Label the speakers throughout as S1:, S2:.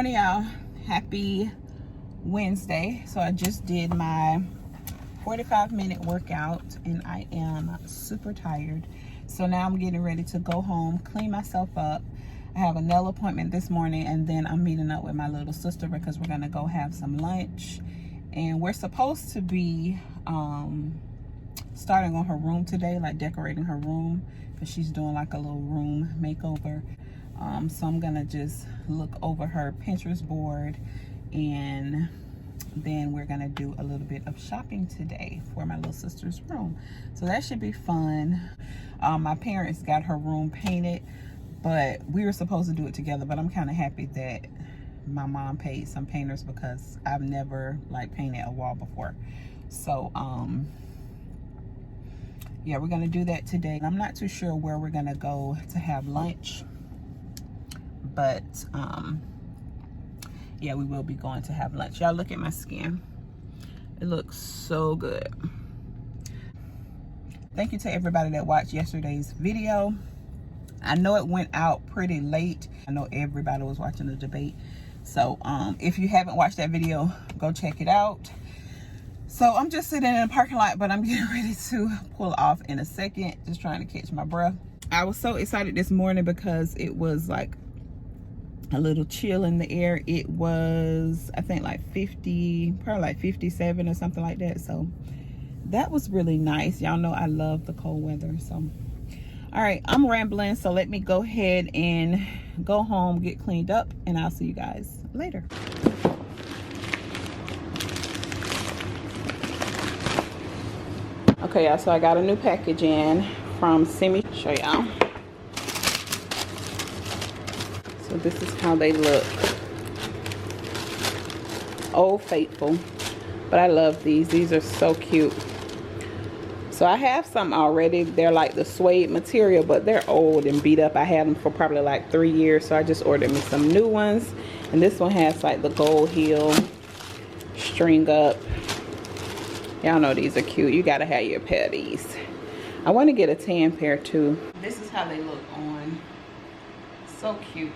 S1: morning, y'all. Happy Wednesday. So I just did my 45-minute workout and I am super tired. So now I'm getting ready to go home, clean myself up. I have a nail appointment this morning, and then I'm meeting up with my little sister because we're gonna go have some lunch. And we're supposed to be starting on her room today, like decorating her room, because she's doing like a little room makeover. So I'm gonna just look over her Pinterest board, and then we're gonna do a little bit of shopping today for my little sister's room. So that should be fun. My parents got her room painted, but we were supposed to do it together, but I'm kind of happy that my mom paid some painters because I've never like painted a wall before. So yeah, we're gonna do that today. I'm not too sure where we're gonna go to have lunch, but yeah, we will be going to have lunch. Y'all look at my skin. It looks so good. Thank you to everybody that watched yesterday's video. I know it went out pretty late. I know everybody was watching the debate. So if you haven't watched that video, go check it out. So I'm just sitting in the parking lot, but I'm getting ready to pull off in a second, just trying to catch my breath. I was so excited this morning because it was like a little chill in the air. It was, I think, like 50, probably like 57 or something like that. So that was really nice. Y'all know I love the cold weather. So all right, I'm rambling, so let me go ahead and go home, get cleaned up, and I'll see you guys later. Okay, y'all, so I got a new package in from Simi. Show y'all. So this is how they look. Old Faithful, but I love these. These are so cute. So I have some already. They're like the suede material, but they're old and beat up. I had them for probably like 3 years, so I just ordered me some new ones. And this one has like the gold heel, string up. Y'all know these are cute. You gotta have your pair of these. I want to get a tan pair too. This is how they look on. So cute.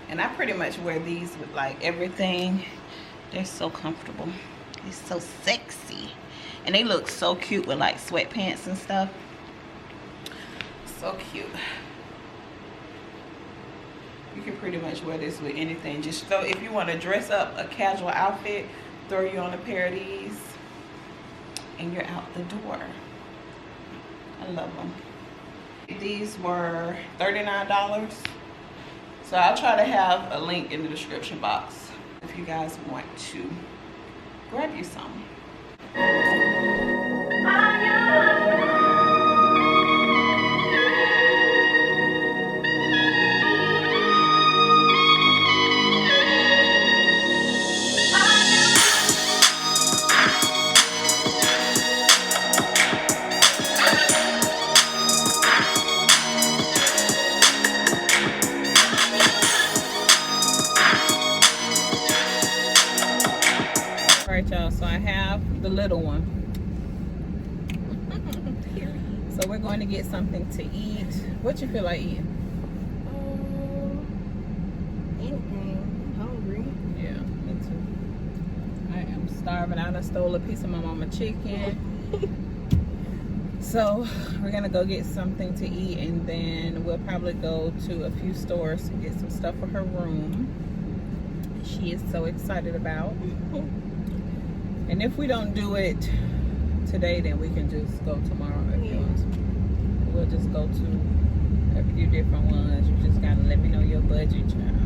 S1: And I pretty much wear these with like everything. They're so comfortable. They're so sexy. And they look so cute with like sweatpants and stuff. So cute. You can pretty much wear this with anything. Just so if you want to dress up a casual outfit, throw you on a pair of these and you're out the door. I love them. These were $39. So I'll try to have a link in the description box if you guys want to grab you some. Y'all, so I have the little one. So we're going to get something to eat. What you feel like eating?
S2: Anything. I'm hungry.
S1: Yeah, me too. I am starving. I done stole a piece of my mama chicken. So we're gonna go get something to eat, and then we'll probably go to a few stores to get some stuff for her room. She is so excited about. And if we don't do it today, then we can just go tomorrow if you want to. We'll just go to a few different ones. You just gotta let me know your budget, child.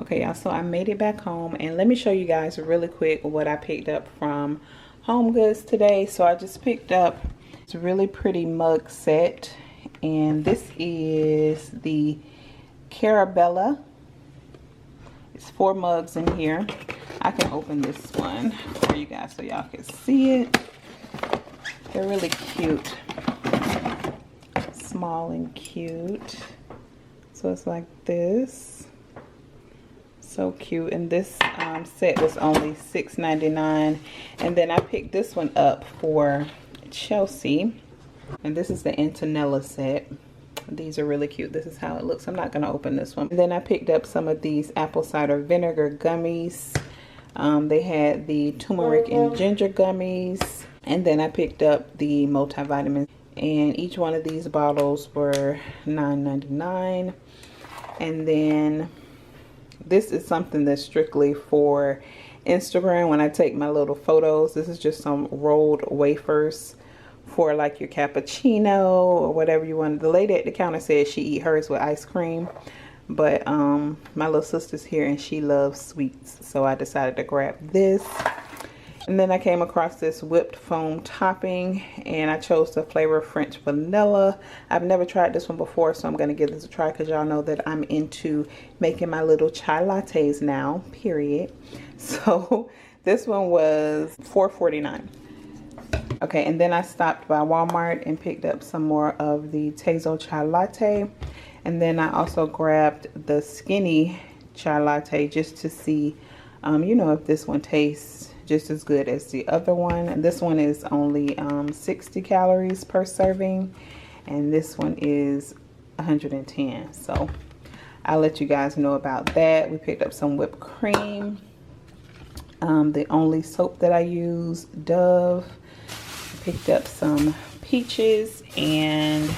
S1: Okay, y'all, so I made it back home, and let me show you guys really quick what I picked up from Homegoods today. So I just picked up this really pretty mug set, and this is the Carabella. It's 4 mugs in here. I can open this one for you guys so y'all can see it. They're really cute. Small and cute. So it's like this. So cute. And this set was only $6.99. And then I picked this one up for Chelsea. And this is the Antonella set. These are really cute. This is how it looks. I'm not going to open this one. And then I picked up some of these apple cider vinegar gummies. They had the turmeric and ginger gummies. And then I picked up the multivitamins. And each one of these bottles were $9.99. And then this is something that's strictly for Instagram when I take my little photos. This is just some rolled wafers for like your cappuccino or whatever you want. The lady at the counter said she eat hers with ice cream, but my little sister's here and she loves sweets, so I decided to grab this. And then I came across this whipped foam topping, and I chose the flavor French vanilla. I've never tried this one before, so I'm going to give this a try because y'all know that I'm into making my little chai lattes now, period. So this one was $4.49. Okay, and then I stopped by Walmart and picked up some more of the Tezo chai latte. And then I also grabbed the skinny chai latte just to see, you know, if this one tastes just as good as the other one. And this one is only 60 calories per serving, and this one is 110. So I'll let you guys know about that. We picked up some whipped cream. The only soap that I use, Dove. Picked up some peaches and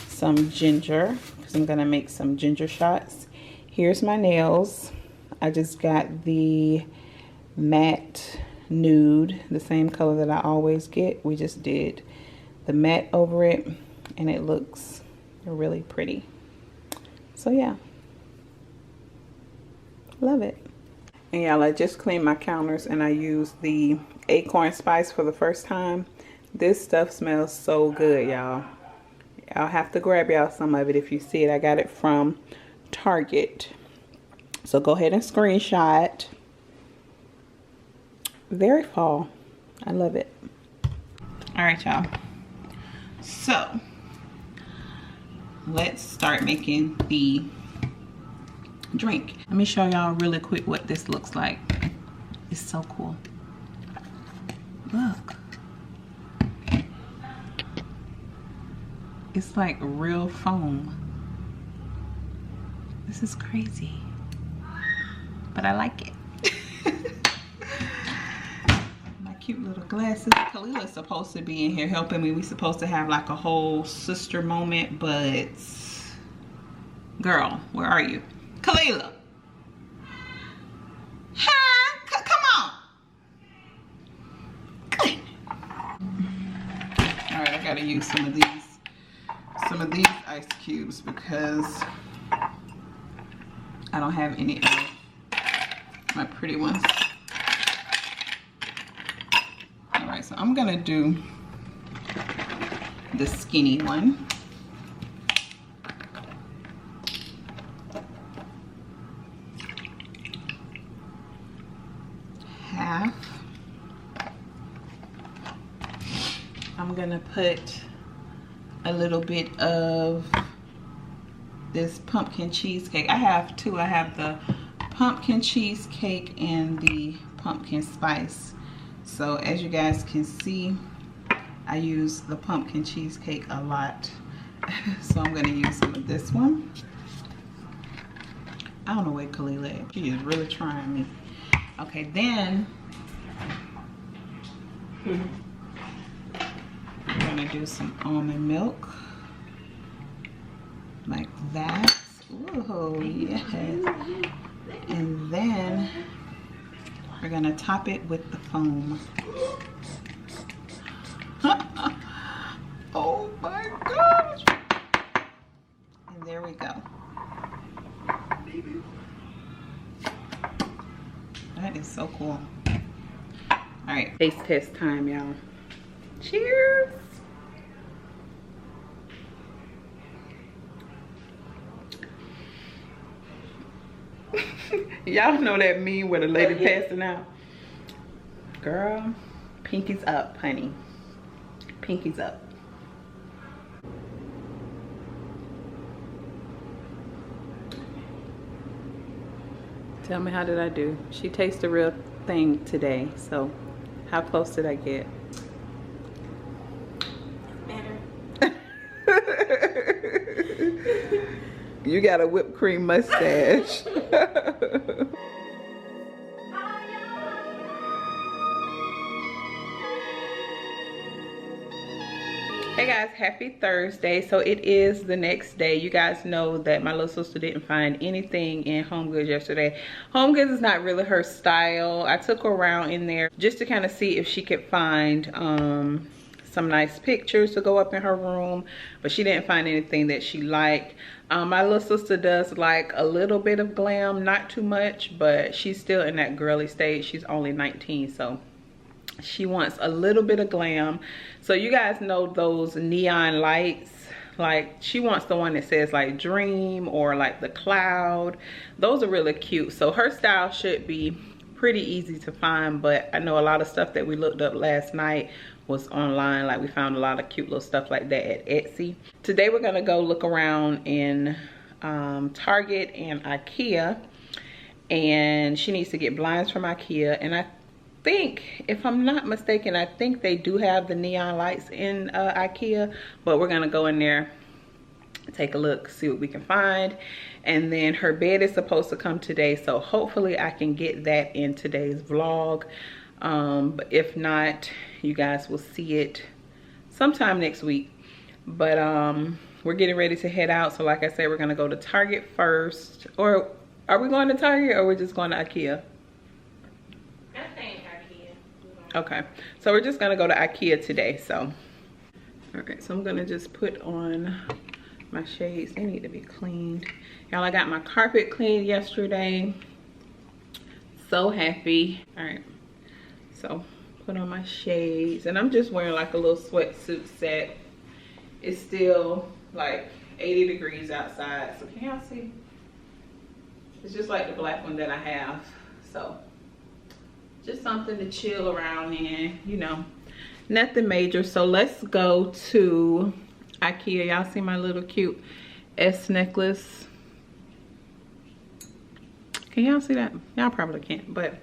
S1: some ginger because I'm gonna make some ginger shots. Here's my nails. I just got the matte nude, the same color that I always get. We just did the matte over it, and it looks really pretty. So yeah, love it. And y'all, I just cleaned my counters and I used the acorn spice for the first time. This stuff smells so good, y'all. I'll have to grab y'all some of it if you see it. I got it from Target. So go ahead and screenshot. Very fall. I love it. All right, y'all. So let's start making the drink. Let me show y'all really quick what this looks like. It's so cool. Look. It's like real foam. This is crazy, but I like it. My cute little glasses. Khalila's supposed to be in here helping me. We're supposed to have like a whole sister moment, but girl, where are you? Khalila. Hi, come on. All right, I gotta use some of these ice cubes because I don't have any of my pretty ones. All right, so I'm gonna do the skinny one. Half. I'm gonna put a little bit of this pumpkin cheesecake. I have two. I have the pumpkin cheesecake and the pumpkin spice. So as you guys can see, I use the pumpkin cheesecake a lot. So I'm gonna use some of this one. I don't know where Khalila is. She is really trying me. Okay, then we're gonna do some almond milk like that. Ooh, yes. And then we're gonna top it with the foam. Oh my gosh. And there we go. So cool. All right, taste test time, y'all. Cheers. Y'all know that meme where the lady passing out? Girl, pinkies up, honey. Pinkies up. Tell me, how did I do? She tastes the real thing today, so how close did I get?
S2: Better.
S1: You got a whipped cream mustache. Hey guys, happy Thursday. So it is the next day. You guys know that my little sister didn't find anything in Homegoods yesterday. Homegoods is not really her style. I took her around in there just to kind of see if she could find some nice pictures to go up in her room, but she didn't find anything that she liked. My little sister does like a little bit of glam, not too much, but she's still in that girly stage. She's only 19, so she wants a little bit of glam. So you guys know those neon lights, like she wants the one that says like dream or like the cloud. Those are really cute. So her style should be pretty easy to find, but I know a lot of stuff that we looked up last night was online. Like we found a lot of cute little stuff like that at Etsy. Today we're gonna go look around in Target and Ikea, and she needs to get blinds from Ikea. And I think, if I'm not mistaken, I think they do have the neon lights in Ikea, but we're gonna go in there, take a look, see what we can find. And then her bed is supposed to come today, so hopefully I can get that in today's vlog. But if not, you guys will see it sometime next week. But we're getting ready to head out, so like I said, we're gonna go to Target first. Or are we going to Target, or we're just going to Ikea? Okay, so we're just gonna go to Ikea today. So all right, so I'm gonna just put on my shades. They need to be cleaned, y'all. I got my carpet cleaned yesterday, so happy. All right, so put on my shades, and I'm just wearing like a little sweatsuit set. It's still like 80 degrees outside, so can y'all see? It's just like the black one that I have. So just something to chill around in, you know, nothing major. So let's go to Ikea. Y'all see my little cute S necklace? Can y'all see that? Y'all probably can't, but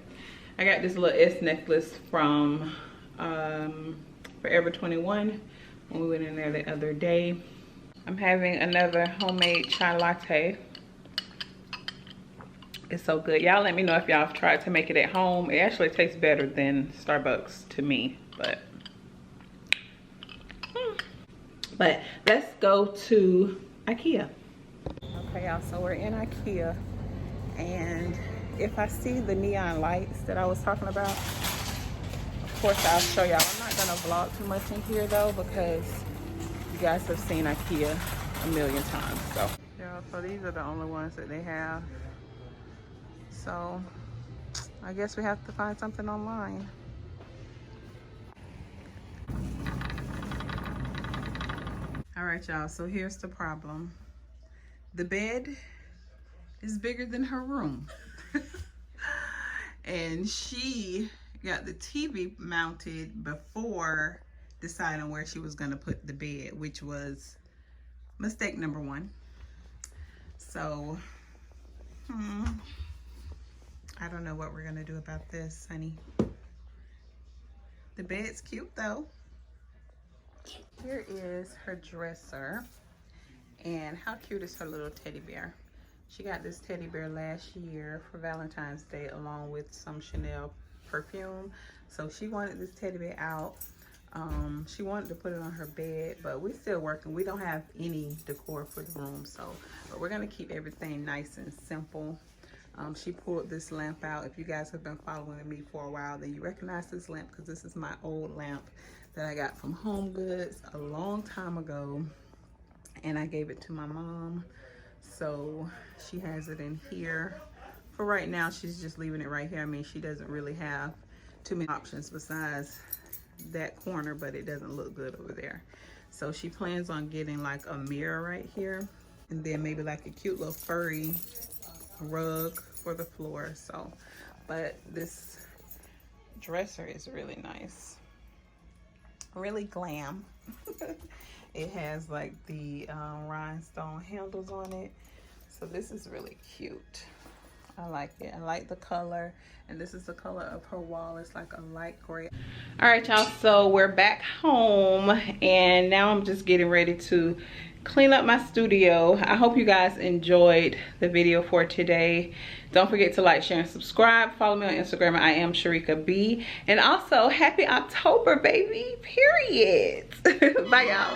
S1: I got this little S necklace from Forever 21 when we went in there the other day. I'm having another homemade chai latte. It's so good. Y'all let me know if y'all have tried to make it at home. It actually tastes better than Starbucks to me, but let's go to Ikea. Okay, y'all, so we're in Ikea, and if I see the neon lights that I was talking about, of course I'll show y'all. I'm not gonna vlog too much in here though, because you guys have seen Ikea a million times. So yeah, so these are the only ones that they have. So I guess we have to find something online. All right, y'all, so here's the problem. The bed is bigger than her room. And she got the TV mounted before deciding where she was gonna put the bed, which was mistake number one. So, I don't know what we're gonna do about this, honey. The bed's cute though. Here is her dresser. And how cute is her little teddy bear? She got this teddy bear last year for Valentine's Day along with some Chanel perfume. So she wanted this teddy bear out. She wanted to put it on her bed, but we're still working. We don't have any decor for the room, but we're gonna keep everything nice and simple. She pulled this lamp out. If you guys have been following me for a while, then you recognize this lamp because this is my old lamp that I got from Homegoods a long time ago, and I gave it to my mom. So she has it in here for right now, she's just leaving it right here. I mean, she doesn't really have too many options besides that corner, but it doesn't look good over there. So she plans on getting like a mirror right here, and then maybe like a cute little furry rug for the floor. So, but this dresser is really nice, really glam. It has like the rhinestone handles on it, so this is really cute. I like it. I like the color, and this is the color of her wall. It's like a light gray. All right, y'all, so we're back home, and now I'm just getting ready to clean up my studio. I hope you guys enjoyed the video for today. Don't forget to like, share, and subscribe. Follow me on Instagram at IAMSHERIKAB. And also, happy October, baby, period. Bye, y'all.